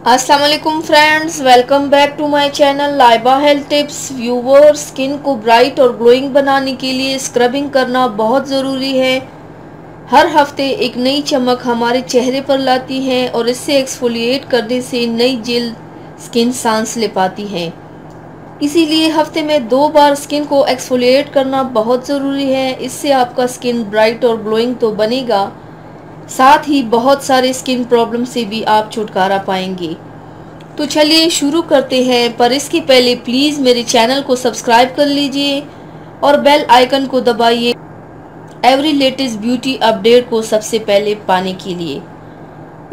अस्सलाम वालेकुम friends, welcome back to my channel Laiba health tips. Viewer, skin को bright और ग्लोइंग बनाने के लिए स्क्रबिंग करना बहुत ज़रूरी है। हर हफ्ते एक नई चमक हमारे चेहरे पर लाती है और इससे एक्सफोलिएट करने से नई जेल स्किन सांस ले पाती है। इसीलिए हफ्ते में 2 बार स्किन को एक्सफोलिएट करना बहुत ज़रूरी है। इससे आपका स्किन ब्राइट और ग्लोइंग तो बनेगा, साथ ही बहुत सारे स्किन प्रॉब्लम से भी आप छुटकारा पाएंगे। तो चलिए शुरू करते हैं, पर इसके पहले प्लीज़ मेरे चैनल को सब्सक्राइब कर लीजिए और बेल आइकन को दबाइए एवरी लेटेस्ट ब्यूटी अपडेट को सबसे पहले पाने के लिए।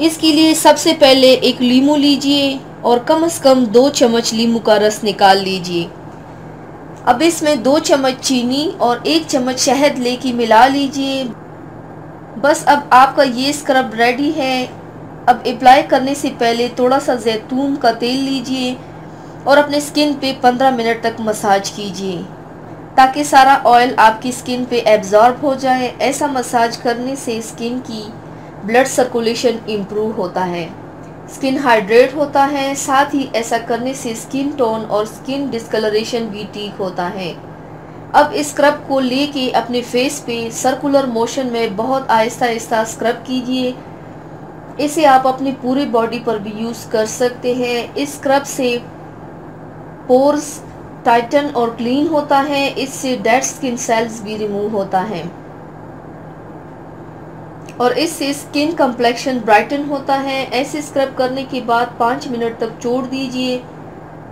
इसके लिए सबसे पहले एक लीमू लीजिए और कम से कम 2 चम्मच लीमू का रस निकाल लीजिए। अब इसमें 2 चम्मच चीनी और 1 चम्मच शहद लेके मिला लीजिए। बस अब आपका ये स्क्रब रेडी है। अब अप्लाई करने से पहले थोड़ा सा जैतून का तेल लीजिए और अपने स्किन पे 15 मिनट तक मसाज कीजिए ताकि सारा ऑयल आपकी स्किन पे एब्जॉर्ब हो जाए। ऐसा मसाज करने से स्किन की ब्लड सर्कुलेशन इम्प्रूव होता है, स्किन हाइड्रेट होता है। साथ ही ऐसा करने से स्किन टोन और स्किन डिस्कलरेशन भी ठीक होता है। अब इस स्क्रब को लेके अपने फेस पे सर्कुलर मोशन में बहुत आहिस्ता आहिस्ता स्क्रब कीजिए। इसे आप अपनी पूरी बॉडी पर भी यूज़ कर सकते हैं। इस स्क्रब से पोर्स टाइटन और क्लीन होता है। इससे डेड स्किन सेल्स भी रिमूव होता है और इससे स्किन कम्प्लेक्शन ब्राइटन होता है। ऐसे स्क्रब करने के बाद 5 मिनट तक छोड़ दीजिए।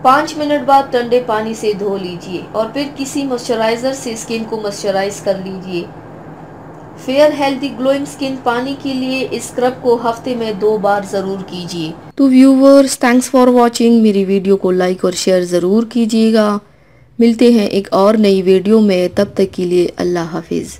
5 मिनट बाद ठंडे पानी से धो लीजिए और फिर किसी मॉइस्चराइज़र से स्किन को मॉइस्चराइज कर लीजिए। फेयर हेल्दी ग्लोइंग स्किन पाने के लिए इस स्क्रब को हफ्ते में 2 बार ज़रूर कीजिए। तो व्यूवर्स, थैंक्स फॉर वॉचिंग। मेरी वीडियो को लाइक और शेयर ज़रूर कीजिएगा। मिलते हैं एक और नई वीडियो में, तब तक के लिए अल्लाह हाफिज़।